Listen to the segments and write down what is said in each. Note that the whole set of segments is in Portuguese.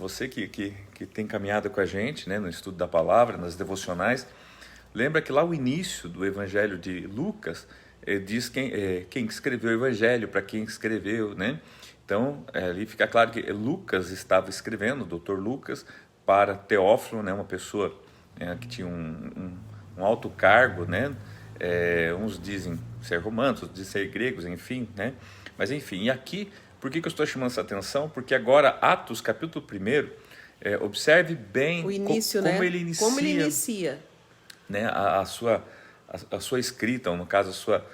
Você que tem caminhado com a gente, né, no estudo da palavra, nas devocionais, lembra que lá o início do Evangelho de Lucas diz quem escreveu o Evangelho, para quem escreveu, né? Então, ali fica claro que Lucas estava escrevendo, o doutor Lucas, para Teófilo, né, uma pessoa que tinha um alto cargo, né? Uns dizem ser romanos, outros dizem ser gregos, enfim, né? Mas enfim, e aqui, por que eu estou chamando essa atenção? Porque agora, Atos, capítulo 1, observe bem O início, como né? ele inicia, Como ele inicia, né, a sua escrita, ou no caso a sua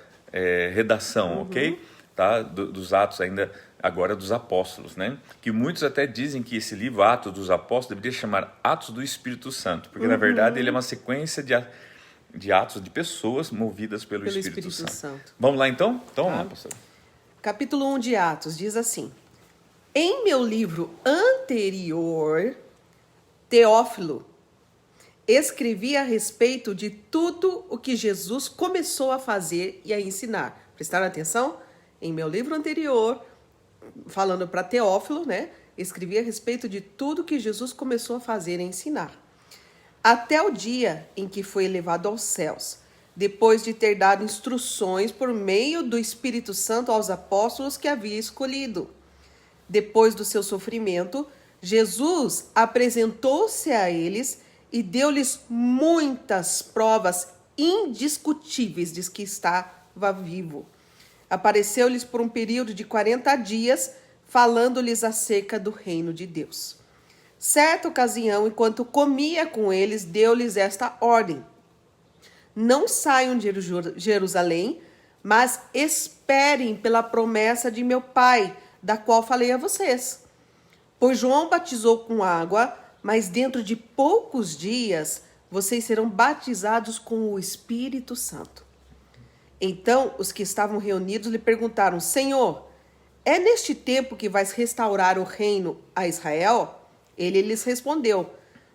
redação, ok? Tá? Dos Atos ainda, agora dos Apóstolos, né? Que muitos até dizem que esse livro, Atos dos Apóstolos, deveria chamar Atos do Espírito Santo, porque na verdade ele é uma sequência de atos de pessoas movidas pelo Espírito Santo. Vamos lá então? Então vamos lá, pastor. Capítulo 1 de Atos diz assim: Em meu livro anterior, Teófilo, escrevi a respeito de tudo o que Jesus começou a fazer e a ensinar. Prestaram atenção? Em meu livro anterior, falando para Teófilo, né? Escrevi a respeito de tudo que Jesus começou a fazer e a ensinar. Até o dia em que foi elevado aos céus, depois de ter dado instruções por meio do Espírito Santo aos apóstolos que havia escolhido. Depois do seu sofrimento, Jesus apresentou-se a eles e deu-lhes muitas provas indiscutíveis de que estava vivo. Apareceu-lhes por um período de 40 dias, falando-lhes acerca do reino de Deus. Certa ocasião, enquanto comia com eles, deu-lhes esta ordem: Não saiam de Jerusalém, mas esperem pela promessa de meu Pai, da qual falei a vocês. Pois João batizou com água, mas dentro de poucos dias vocês serão batizados com o Espírito Santo. Então os que estavam reunidos lhe perguntaram: Senhor, é neste tempo que vais restaurar o reino a Israel? Ele lhes respondeu: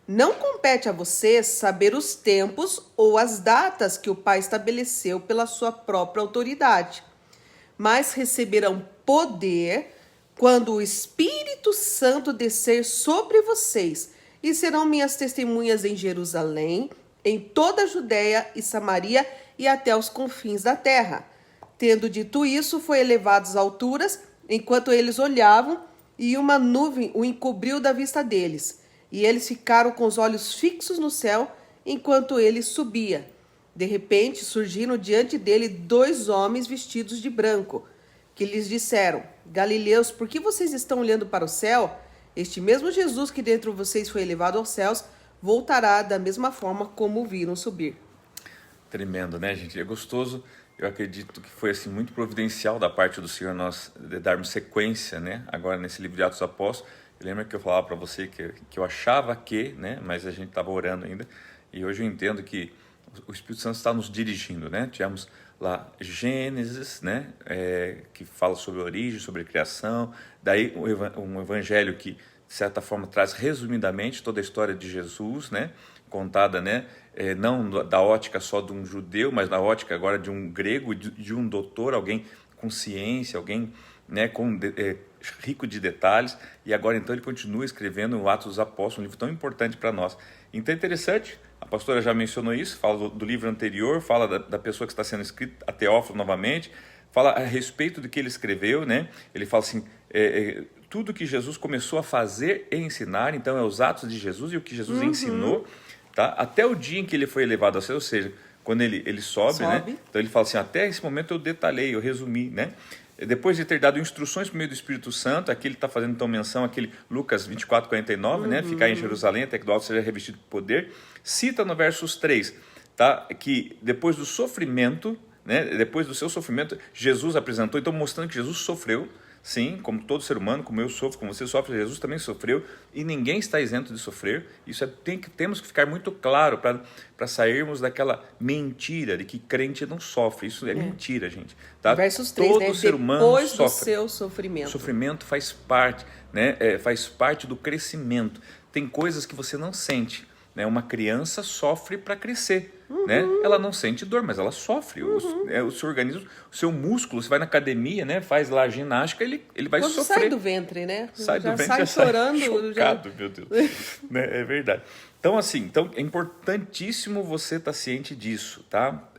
Não compete a vocês saber os tempos ou as datas que o Pai estabeleceu pela sua própria autoridade, mas receberão poder quando o Espírito Santo descer sobre vocês, e serão minhas testemunhas em Jerusalém, em toda a Judéia e Samaria e até os confins da terra. Tendo dito isso, foi elevado às alturas, enquanto eles olhavam, e uma nuvem o encobriu da vista deles. E eles ficaram com os olhos fixos no céu, enquanto ele subia. De repente, surgiram diante dele 2 homens vestidos de branco, que lhes disseram: Galileus, por que vocês estão olhando para o céu? Este mesmo Jesus que dentre vocês foi elevado aos céus, voltará da mesma forma como o viram subir. Tremendo, né, gente? É gostoso. Eu acredito que foi assim muito providencial da parte do Senhor nós darmos sequência, né? Agora nesse livro de Atos dos Apóstolos. Lembra que eu falava para você que eu achava que, né? Mas a gente estava orando ainda. E hoje eu entendo que o Espírito Santo está nos dirigindo, né? Tivemos lá Gênesis, né? Que fala sobre a origem, sobre a criação. Daí um evangelho que, de certa forma, traz resumidamente toda a história de Jesus, né? Contada, né? Não da ótica só de um judeu, mas da ótica agora de um grego, de um doutor, alguém com ciência, alguém, né, rico de detalhes. E agora então ele continua escrevendo o Atos dos Apóstolos, um livro tão importante para nós. Então é interessante, a pastora já mencionou isso, fala do livro anterior, fala da pessoa que está sendo escrita, a Teófilo novamente, fala a respeito do que ele escreveu, né? Ele fala assim, tudo que Jesus começou a fazer e ensinar, então é os atos de Jesus e o que Jesus ensinou, tá? Até o dia em que ele foi elevado ao céu, ou seja, quando ele sobe, né? Então ele fala assim, até esse momento eu detalhei, eu resumi, né? Depois de ter dado instruções por meio do Espírito Santo, aqui ele está fazendo então menção àquele Lucas 24, 49, né? Ficar em Jerusalém até que do alto seja revestido de poder. Cita no versos 3, tá? Que depois do sofrimento, né? Depois do seu sofrimento, Jesus apresentou, então mostrando que Jesus sofreu, sim, como todo ser humano, como eu sofro, como você sofre, Jesus também sofreu, e ninguém está isento de sofrer. Isso temos que ficar muito claro para sairmos daquela mentira de que crente não sofre. Isso é mentira, gente. Tá? Versos 3, todo né? ser humano Depois sofre. do seu sofrimento. O sofrimento faz parte, né? Faz parte do crescimento. Tem coisas que você não sente, né? Uma criança sofre para crescer, né? Ela não sente dor, mas ela sofre. O seu organismo, o seu músculo, você vai na academia, né? Faz lá a ginástica, ele vai Quando sofrer. sai do ventre, né? Sai já do ventre, sai já chorando. sai chocado, meu Deus. Né? É verdade. Então, assim, é importantíssimo você estar ciente disso, tá?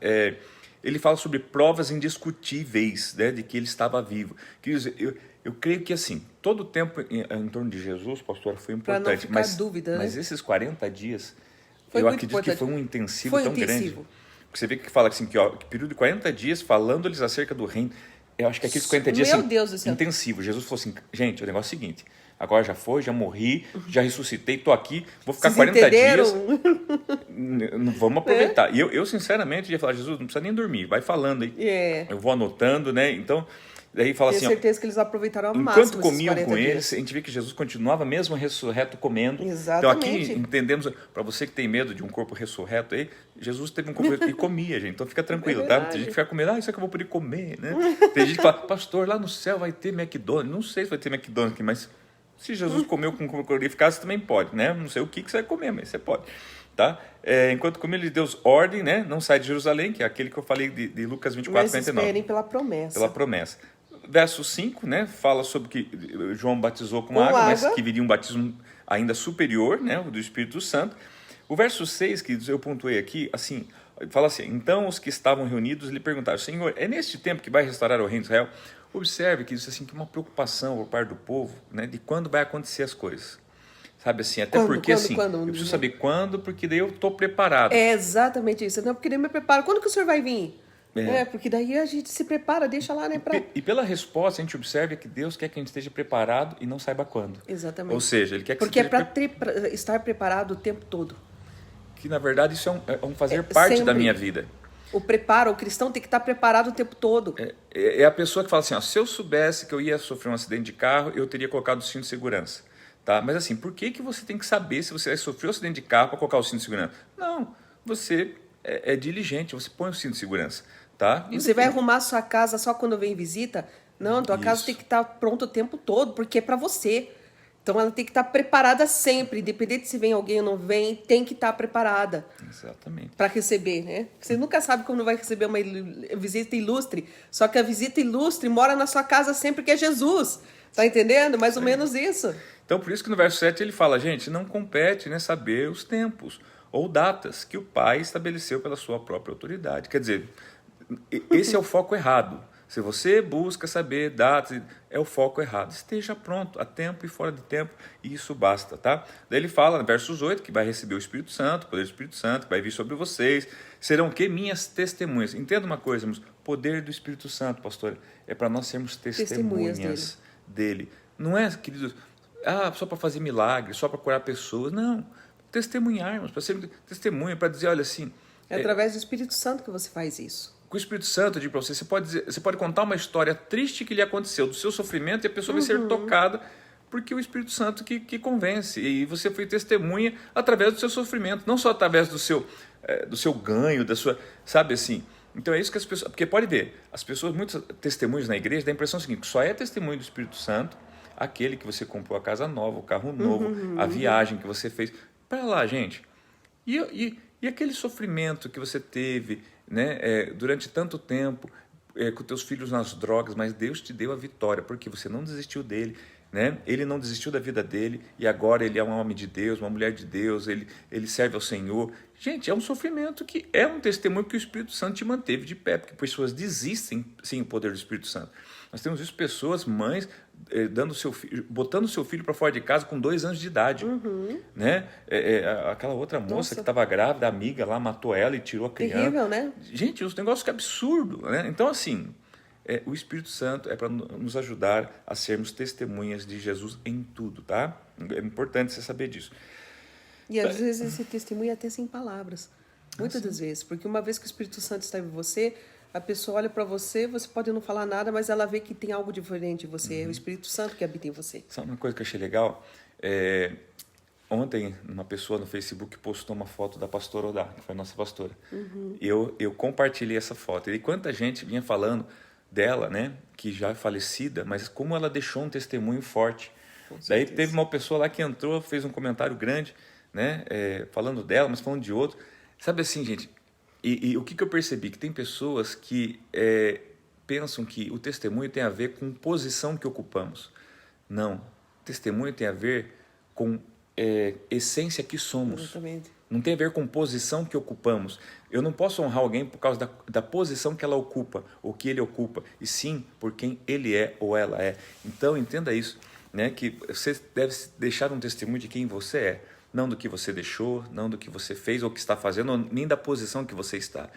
Ele fala sobre provas indiscutíveis, né, de que ele estava vivo. Eu creio que, assim, todo o tempo em torno de Jesus, pastor, foi importante. Pra não ficar dúvida, né? Mas esses 40 dias, Foi eu muito acredito importante. que foi um intensivo Foi tão intensivo. grande. Porque você vê que fala assim, que período de 40 dias, falando-lhes acerca do reino. Eu acho que aqueles 40 dias, Meu assim, Deus do céu. intensivo. Jesus falou assim, gente, o negócio é o seguinte, agora já foi, já morri, já ressuscitei, tô aqui, vou ficar Vocês 40 entenderam? dias, vamos aproveitar. E eu sinceramente, ia falar, Jesus, não precisa nem dormir, vai falando aí. Eu vou anotando, né? Então, daí fala Tenho assim, ó, certeza que eles aproveitaram ao máximo enquanto esses comiam 40 com dias. eles, a gente vê que Jesus continuava mesmo ressurreto comendo. Exatamente. Então aqui entendemos, para você que tem medo de um corpo ressurreto aí, Jesus teve um corpo e comia, gente. Então fica tranquilo, tá? Tem gente que fica com medo, isso é que eu vou poder comer, né? Tem gente que fala, pastor, lá no céu vai ter McDonald's. Não sei se vai ter McDonald's aqui, mas se Jesus comeu com corpo glorificado, você também pode, né? Não sei o que você vai comer, mas você pode. Tá? Enquanto comia, ele deu ordem, né? Não sai de Jerusalém, que é aquele que eu falei de Lucas 24, Mas 49. esperem pela promessa. Pela promessa. Verso 5, né, fala sobre que João batizou com água, mas que viria um batismo ainda superior, né, do Espírito Santo. O verso 6, que eu pontuei aqui, assim, fala assim, então os que estavam reunidos lhe perguntaram, Senhor, é neste tempo que vai restaurar o reino de Israel? Observe que isso assim, que uma preocupação por parte do povo, né, de quando vai acontecer as coisas. Sabe assim, até porque assim, eu preciso saber quando, porque daí eu estou preparado. É exatamente isso. Não, porque daí eu me preparo. Quando que o senhor vai vir? Porque daí a gente se prepara, deixa lá, né? E pela resposta, a gente observa que Deus quer que a gente esteja preparado e não saiba quando. Exatamente. Ou seja, Ele quer que porque você é para estar preparado o tempo todo. Que, na verdade, isso é um fazer parte sempre. da minha vida. O cristão tem que estar preparado o tempo todo. É a pessoa que fala assim, ó, se eu soubesse que eu ia sofrer um acidente de carro, eu teria colocado o cinto de segurança. Tá? Mas assim, por que você tem que saber se você vai sofrer um acidente de carro para colocar o cinto de segurança? Não, você é diligente, você põe o cinto de segurança. Tá? Você vai arrumar a sua casa só quando vem visita? Não, tua casa tem que estar pronta o tempo todo, porque é para você. Então ela tem que estar preparada sempre, independente se vem alguém ou não vem, tem que estar preparada. Exatamente. Para receber, né? Você nunca sabe quando vai receber uma visita ilustre, só que a visita ilustre mora na sua casa sempre, que é Jesus. Tá entendendo? Mais ou menos isso. Então por isso que no verso 7 ele fala, gente, não compete, né, saber os tempos ou datas que o Pai estabeleceu pela sua própria autoridade. Quer dizer, esse é o foco errado. Se você busca saber datas, é o foco errado. Esteja pronto, a tempo e fora de tempo, e isso basta, tá? Daí ele fala, no versos 8, que vai receber o Espírito Santo, o poder do Espírito Santo, que vai vir sobre vocês. Serão o quê? Minhas testemunhas. Entenda uma coisa, irmãos, poder do Espírito Santo, pastor, é para nós sermos testemunhas dele. Não é, queridos, só para fazer milagres, só para curar pessoas. Não, testemunhar, irmãos, para ser testemunha, para dizer, olha assim... É através do Espírito Santo que você faz isso. Com o Espírito Santo, eu digo para você, você pode contar uma história triste que lhe aconteceu, do seu sofrimento, e a pessoa vai ser tocada, porque é o Espírito Santo que convence. E você foi testemunha através do seu sofrimento, não só através do seu ganho, da sua... Sabe assim? Então é isso que as pessoas... Porque pode ver, as pessoas, muitos testemunhos na igreja, dá a impressão seguinte, que só é testemunho do Espírito Santo aquele que você comprou a casa nova, o carro novo, a viagem que você fez. Para lá, gente. E aquele sofrimento que você teve, né, durante tanto tempo, com teus filhos nas drogas, mas Deus te deu a vitória, porque você não desistiu dele, né? Ele não desistiu da vida dele, e agora ele é um homem de Deus, uma mulher de Deus, ele serve ao Senhor. Gente, é um sofrimento que é um testemunho que o Espírito Santo te manteve de pé, porque pessoas desistem sem o poder do Espírito Santo. Nós temos visto pessoas, mães, botando seu filho para fora de casa com 2 anos de idade. Né? Aquela outra moça que estava grávida, a amiga lá, matou ela e tirou a criança. Terrível, né? Gente, os negócios que é absurdo. Né? Então, assim, o Espírito Santo é para nos ajudar a sermos testemunhas de Jesus em tudo, tá? É importante você saber disso. E às vezes esse testemunho é até sem palavras. Muitas das vezes. Porque uma vez que o Espírito Santo está em você, a pessoa olha para você, você pode não falar nada, mas ela vê que tem algo diferente em você. É o Espírito Santo que habita em você. Sabe uma coisa que eu achei legal? Ontem, uma pessoa no Facebook postou uma foto da pastora Odá, que foi a nossa pastora. Eu compartilhei essa foto. E quanta gente vinha falando dela, né, que já é falecida, mas como ela deixou um testemunho forte. Daí teve uma pessoa lá que entrou, fez um comentário grande, né? Falando dela, mas falando de outro. Sabe assim, gente, e o que eu percebi? Que tem pessoas que pensam que o testemunho tem a ver com posição que ocupamos. Não, testemunho tem a ver com essência que somos. Exatamente. Não tem a ver com posição que ocupamos. Eu não posso honrar alguém por causa da posição que ela ocupa, ou que ele ocupa, e sim por quem ele é ou ela é. Então, entenda isso, né? Que você deve deixar um testemunho de quem você é, não do que você deixou, não do que você fez ou que está fazendo, nem da posição que você está.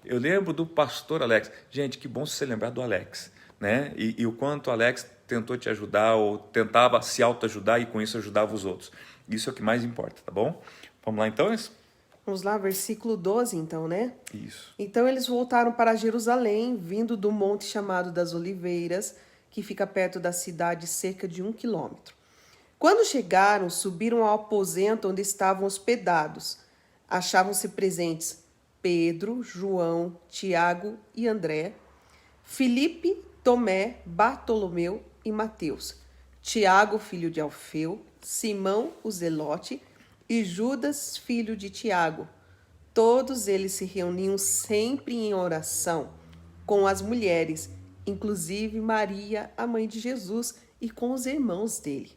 Eu lembro do pastor Alex. Gente, que bom você lembrar do Alex, né? E o quanto o Alex tentou te ajudar ou tentava se autoajudar e com isso ajudava os outros. Isso é o que mais importa, tá bom? Vamos lá então? Vamos lá, versículo 12 então, né? Isso. Então eles voltaram para Jerusalém, vindo do monte chamado das Oliveiras, que fica perto da cidade, cerca de 1 quilômetro. Quando chegaram, subiram ao aposento onde estavam hospedados. Achavam-se presentes Pedro, João, Tiago e André, Filipe, Tomé, Bartolomeu e Mateus, Tiago, filho de Alfeu, Simão, o Zelote, e Judas, filho de Tiago. Todos eles se reuniam sempre em oração com as mulheres, inclusive Maria, a mãe de Jesus, e com os irmãos dele.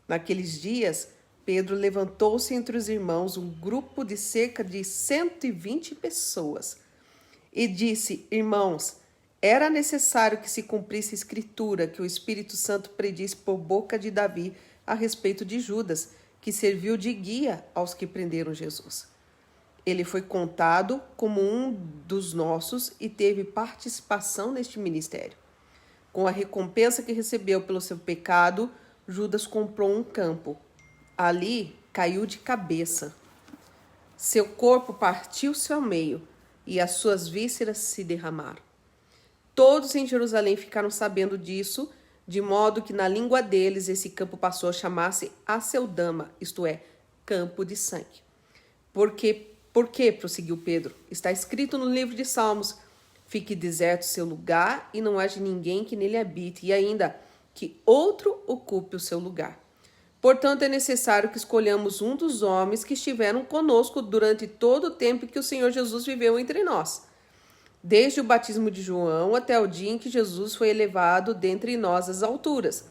Naqueles dias, Pedro levantou-se entre os irmãos um grupo de cerca de 120 pessoas e disse: Irmãos, era necessário que se cumprisse a escritura que o Espírito Santo predisse por boca de Davi a respeito de Judas, que serviu de guia aos que prenderam Jesus. Ele foi contado como um dos nossos e teve participação neste ministério. Com a recompensa que recebeu pelo seu pecado, Judas comprou um campo. Ali caiu de cabeça. Seu corpo partiu-se ao meio e as suas vísceras se derramaram. Todos em Jerusalém ficaram sabendo disso, de modo que na língua deles esse campo passou a chamar-se Aceldama, isto é, campo de sangue. Por quê? Prosseguiu Pedro. Está escrito no livro de Salmos: fique deserto seu lugar e não haja ninguém que nele habite, e ainda que outro ocupe o seu lugar. Portanto, é necessário que escolhamos um dos homens que estiveram conosco durante todo o tempo que o Senhor Jesus viveu entre nós, desde o batismo de João até o dia em que Jesus foi elevado dentre nós às alturas.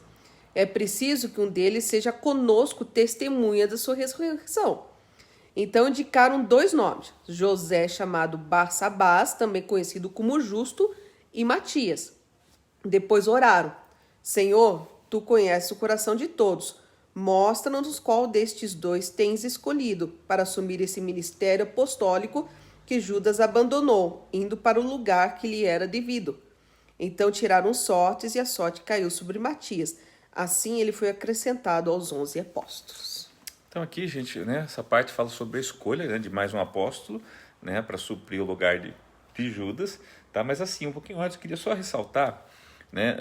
É preciso que um deles seja conosco testemunha da sua ressurreição. Então indicaram 2 nomes, José, chamado Barsabás, também conhecido como Justo, e Matias. Depois oraram: Senhor, tu conheces o coração de todos. Mostra-nos qual destes 2 tens escolhido para assumir esse ministério apostólico que Judas abandonou, indo para o lugar que lhe era devido. Então tiraram sortes e a sorte caiu sobre Matias. Assim ele foi acrescentado aos 11 apóstolos. Então aqui, gente, né, essa parte fala sobre a escolha, né, de mais um apóstolo, né, para suprir o lugar de Judas, tá? Mas assim, um pouquinho antes, eu queria só ressaltar, né,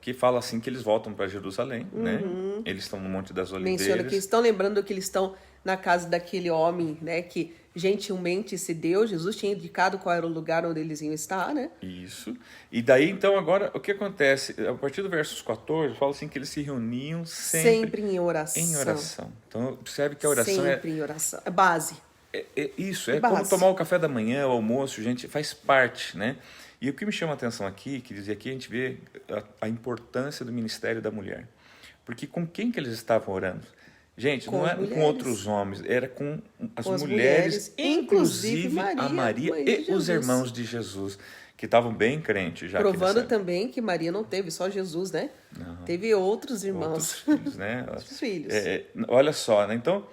que fala assim que eles voltam para Jerusalém, né? Eles estão no Monte das Oliveiras. Menciona que estão lembrando que eles estão na casa daquele homem, né, que gentilmente se deu. Jesus tinha indicado qual era o lugar onde eles iam estar, né? Isso. E daí, então, agora, o que acontece? A partir do versos 14, fala assim que eles se reuniam sempre em oração. em oração. Então, observe que a oração sempre em oração. É base. Isso, é base. como tomar o café da manhã, o almoço, gente, faz parte, né? E o que me chama a atenção aqui, que dizia aqui, a gente vê a importância do ministério da mulher. Porque com quem que eles estavam orando? Gente, não era com outros homens, era com as mulheres, inclusive a Maria e os irmãos de Jesus, que estavam bem crentes já. Provando também que Maria não teve só Jesus, né? Não. Teve outros irmãos. Outros filhos, né? Outros filhos. Olha só, né? Então,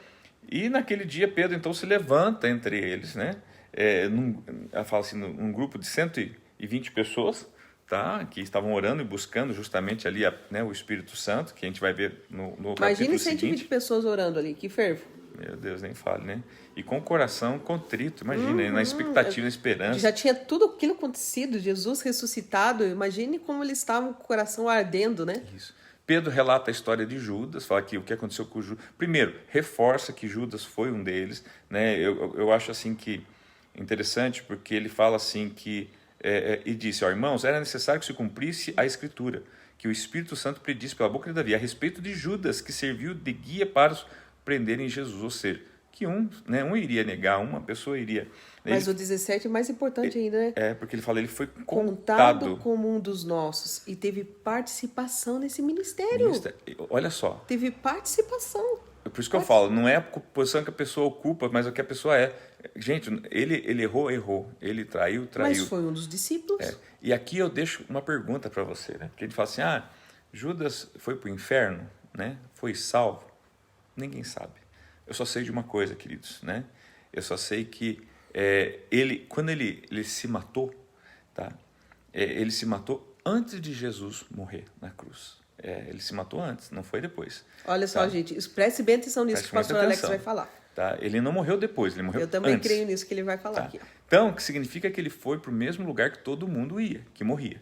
e naquele dia Pedro então se levanta entre eles, né? Ela fala assim, um grupo de 120 pessoas, tá? Que estavam orando e buscando justamente ali o Espírito Santo, que a gente vai ver no capítulo seguinte. Imagine 120 pessoas orando ali, que fervo. Meu Deus, nem fale, né? E com o coração contrito, imagina, na expectativa, na esperança. Já tinha tudo aquilo acontecido, Jesus ressuscitado, imagine como eles estavam com o coração ardendo, né? Isso. Pedro relata a história de Judas, fala que o que aconteceu com Judas. Primeiro, reforça que Judas foi um deles, né? Eu acho assim que interessante, porque ele fala assim que e disse, irmãos, era necessário que se cumprisse a Escritura, que o Espírito Santo predisse pela boca de Davi a respeito de Judas, que serviu de guia para os prenderem Jesus, ou seja, que um iria negar, uma pessoa iria... Mas o 17 é mais importante ainda, né? Porque ele fala, ele foi Contado contado. como um dos nossos e teve participação nesse ministério. Olha só. Teve participação. Por isso que eu falo, não é a posição que a pessoa ocupa, mas o que a pessoa é. Gente, ele errou. Ele traiu. Mas foi um dos discípulos. E aqui eu deixo uma pergunta para você, né? Porque ele fala assim, Judas foi para o inferno, né? Foi salvo? Ninguém sabe. Eu só sei de uma coisa, queridos, né? Eu só sei que quando ele se matou, tá? Ele se matou antes de Jesus morrer na cruz. Ele se matou antes, não foi depois. Olha só, gente, preste bem atenção nisso que o pastor Alex vai falar. Tá? Ele não morreu depois, ele morreu antes. Eu também creio nisso que ele vai falar aqui. Então, que significa que ele foi para o mesmo lugar que todo mundo ia, que morria.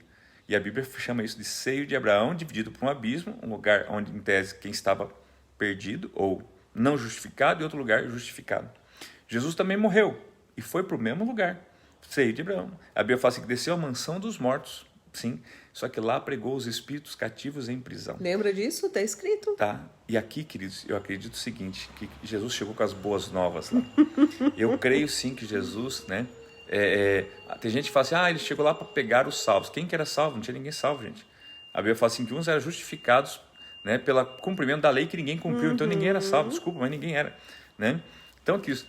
E a Bíblia chama isso de seio de Abraão, dividido por um abismo, um lugar onde, em tese, quem estava perdido ou não justificado, e outro lugar justificado. Jesus também morreu e foi para o mesmo lugar, seio de Abraão. A Bíblia fala assim, que desceu à mansão dos mortos, sim, só que lá pregou os espíritos cativos em prisão. Lembra disso? Está escrito. Tá. E aqui, queridos, eu acredito o seguinte, que Jesus chegou com as boas novas lá. Eu creio sim que Jesus, né? Tem gente que fala assim, ele chegou lá para pegar os salvos. Quem que era salvo? Não tinha ninguém salvo, gente. A Bíblia fala assim que uns eram justificados, né, pelo cumprimento da lei que ninguém cumpriu. Então ninguém era salvo, desculpa, mas ninguém era, né? Então, queridos,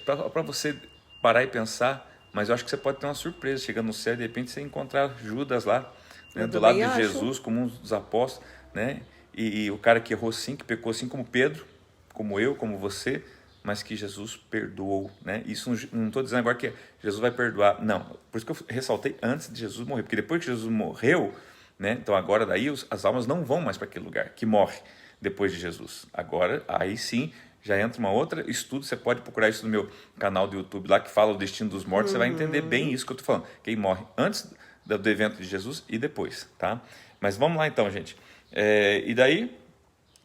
para você parar e pensar, mas eu acho que você pode ter uma surpresa, chegando no céu, de repente você encontrar Judas lá, né, do lado de Jesus, como um dos apóstolos, né? E o cara que errou sim, que pecou assim como Pedro, como eu, como você, mas que Jesus perdoou, né? Isso não estou dizendo agora que Jesus vai perdoar, não. Por isso que eu ressaltei antes de Jesus morrer, porque depois que Jesus morreu, né? Então agora daí as almas não vão mais para aquele lugar que morre depois de Jesus. Agora, aí sim, já entra uma outra estudo, você pode procurar isso no meu canal do YouTube lá, que fala o destino dos mortos, você vai entender bem isso que eu estou falando. Quem morre antes do evento de Jesus e depois, tá? Mas vamos lá então, gente. E daí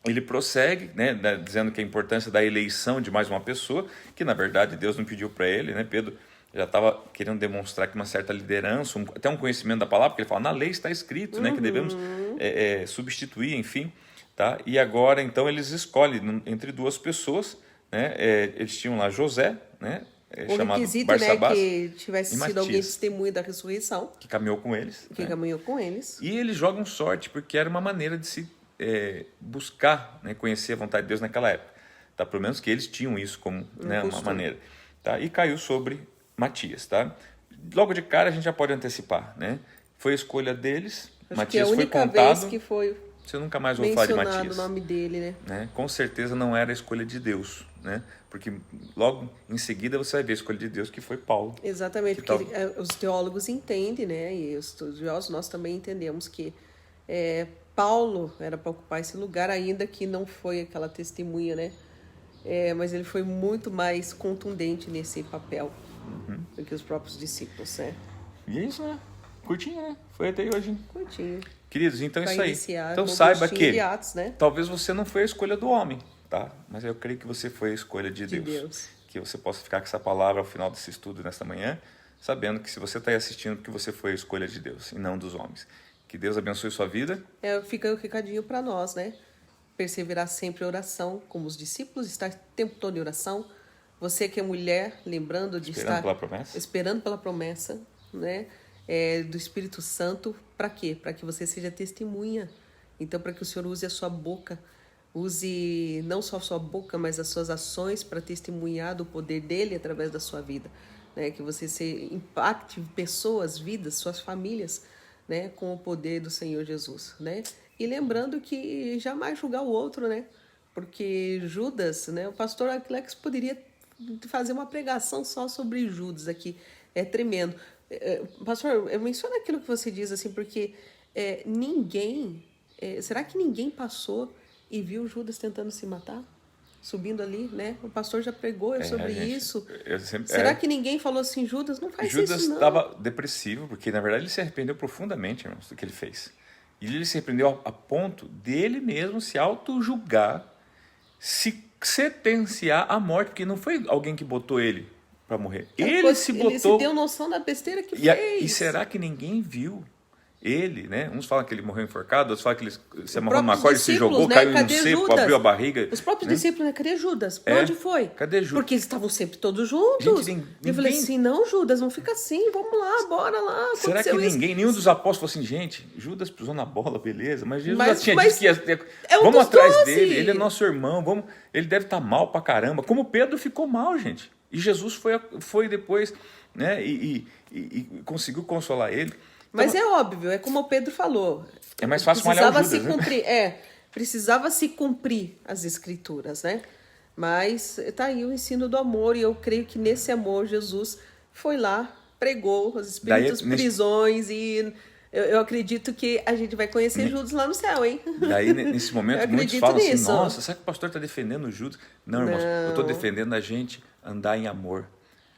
ele prossegue, né, dizendo que a importância da eleição de mais uma pessoa, que na verdade Deus não pediu para ele, né? Pedro já estava querendo demonstrar que uma certa liderança, até um conhecimento da palavra, porque ele fala, na lei está escrito, né, que devemos substituir, enfim, tá? E agora então eles escolhem entre duas pessoas, né? Eles tinham lá José, né? O requisito, né, que tivesse sido alguém testemunha da ressurreição. Que caminhou com eles. Caminhou com eles. E eles jogam sorte, porque era uma maneira de se buscar, né, conhecer a vontade de Deus naquela época. Tá? Pelo menos que eles tinham isso como, né, uma maneira. Tá? E caiu sobre Matias. Tá? Logo de cara a gente já pode antecipar. Né? Foi a escolha deles. Acho Matias que foi contado. a única vez que foi você nunca mais ouviu falar de Matias. Mencionado o nome dele, né? Com certeza não era a escolha de Deus, né? Porque logo em seguida você vai ver a escolha de Deus, que foi Paulo. Exatamente, porque os teólogos entendem, né? E os estudiosos, nós também entendemos que Paulo era para ocupar esse lugar, ainda que não foi aquela testemunha, né? Mas ele foi muito mais contundente nesse papel do que os próprios discípulos, né? E é isso, né? Curtinho, né? Foi até hoje. Curtinho. Queridos, então é isso aí. Então com saiba que de Atos, né? talvez você não foi a escolha do homem, tá? Mas eu creio que você foi a escolha de Deus. Que você possa ficar com essa palavra ao final desse estudo nesta manhã, sabendo que se você está aí assistindo, que você foi a escolha de Deus e não dos homens. Que Deus abençoe sua vida. Fica o recadinho para nós, né? Perseverar sempre em oração, como os discípulos, estar o tempo todo em oração. Você que é mulher, lembrando de estar esperando pela promessa, né? Do Espírito Santo, para quê? Para que você seja testemunha. Então, para que o Senhor use a sua boca, use não só a sua boca, mas as suas ações para testemunhar do poder dele através da sua vida, né? Que você impacte pessoas, vidas, suas famílias, né? Com o poder do Senhor Jesus, né? E lembrando que jamais julgar o outro, né? Porque Judas, né? O pastor Alex poderia fazer uma pregação só sobre Judas aqui, é tremendo. Pastor, menciona aquilo que você diz, assim, porque será que ninguém passou e viu Judas tentando se matar? Subindo ali, né? O pastor já pregou sobre isso. Será que ninguém falou assim, Judas, não faz Judas isso, não? Judas estava depressivo, porque na verdade ele se arrependeu profundamente, irmãos, do que ele fez. E ele se arrependeu a ponto dele mesmo se auto-julgar, se sentenciar à morte, porque não foi alguém que botou ele para morrer. Ele se deu noção da besteira que fez. E será que ninguém viu Ele, né? Uns falam que ele morreu enforcado, outros falam que ele se amarrou numa próprios corda e se discípulos, jogou, né? caiu no Cadê seco, Judas? abriu a barriga. Os próprios né? discípulos, né? Cadê Judas? Pra onde foi? Cadê Judas? Porque eles estavam sempre todos juntos. Gente, Eu falei ninguém- assim, não, Judas, não fica assim, vamos lá, bora lá. Será que Aconteceu isso. nenhum dos apóstolos falou assim, gente, Judas pisou na bola, beleza, mas Jesus Mas- já tinha mas dito que ia... é um vamos dos atrás 12. dele, ele é nosso irmão, ele deve estar mal pra caramba. Como Pedro ficou mal, gente. E Jesus foi depois, né, e conseguiu consolar ele. Mas é óbvio, é como o Pedro falou. É mais fácil malhar o Precisava Judas, se né? cumprir, precisava se cumprir as escrituras, né? Mas tá aí o ensino do amor, e eu creio que nesse amor Jesus foi lá, pregou os espíritos, prisões, e eu acredito que a gente vai conhecer Judas lá no céu, hein? Daí, nesse momento, Eu muitos acredito falam assim, nisso. nossa, será que o pastor está defendendo o Judas? Não, irmãos, eu estou defendendo a gente andar em amor.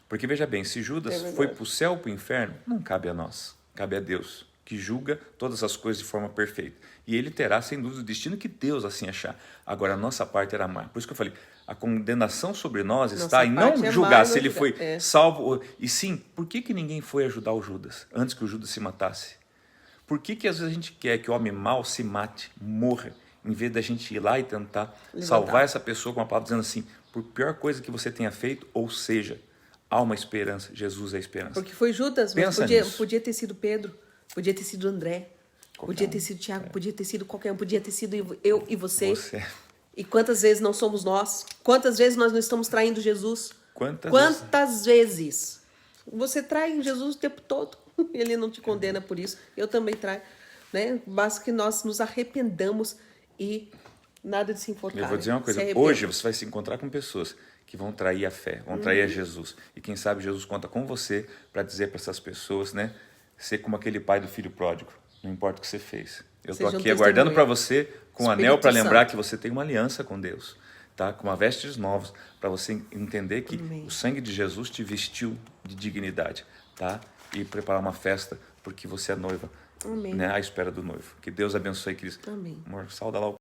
Porque, veja bem, se Judas foi para o céu ou para o inferno, não cabe a nós, cabe a Deus, que julga todas as coisas de forma perfeita. E ele terá, sem dúvida, o destino que Deus assim achar. Agora, a nossa parte era amar. Por isso que eu falei, a condenação sobre nós está em não julgar se ele foi salvo. E sim, por que ninguém foi ajudar o Judas, antes que o Judas se matasse? Por que às vezes a gente quer que o homem mau se mate, morra, em vez da gente ir lá e tentar salvar essa pessoa com uma palavra dizendo assim, por pior coisa que você tenha feito, ou seja, há uma esperança, Jesus é a esperança. Porque foi Judas, mas podia ter sido Pedro, podia ter sido André, podia ter sido Tiago, podia ter sido qualquer um, podia ter sido eu e você. E quantas vezes não somos nós? Quantas vezes nós não estamos traindo Jesus? Quantas vezes? Você trai Jesus o tempo todo. Ele não te condena por isso. Eu também traio. Né? Basta que nós nos arrependamos e nada de se enforcar. Eu vou dizer uma coisa. Hoje você vai se encontrar com pessoas que vão trair a fé, vão trair a Jesus. E quem sabe Jesus conta com você para dizer para essas pessoas, né? Ser como aquele pai do filho pródigo. Não importa o que você fez. Eu estou aqui aguardando para você com um anel para lembrar que você tem uma aliança com Deus. Tá? Com uma vestes novas, para você entender que o sangue de Jesus te vestiu de dignidade. Tá? E preparar uma festa porque você é noiva, né? À espera do noivo. Que Deus abençoe, Cristo. Amém. Amor, sauda lá o